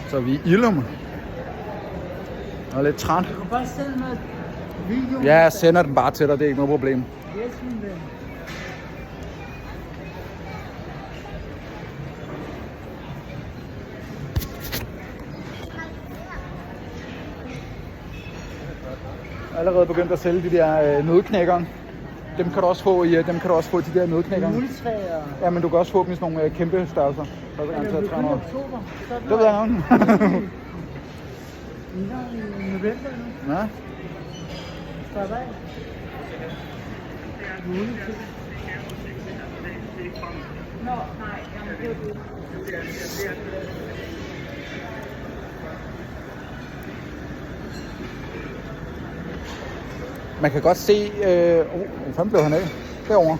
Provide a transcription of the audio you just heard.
Så vi er i Illum. Jeg er lidt træt. Du kan bare sende noget video. Ja, jeg sender den bare til dig, det er ikke noget problem. Yes, min ven. Jeg er allerede begyndt at sælge de der nødknækkere. Dem kan du også få i de der nødknækkere. Juletræer. Ja, men du kan også få dem i sådan nogle kæmpe størrelser. Så er det Det garanteret er 300. oktober. Det ved jeg nok. Vi er i november nu. Ja. Stop af. Juletid. Nå, nej. Jamen, det er det. Man kan godt se... hvor fanden blev han af? Derovre.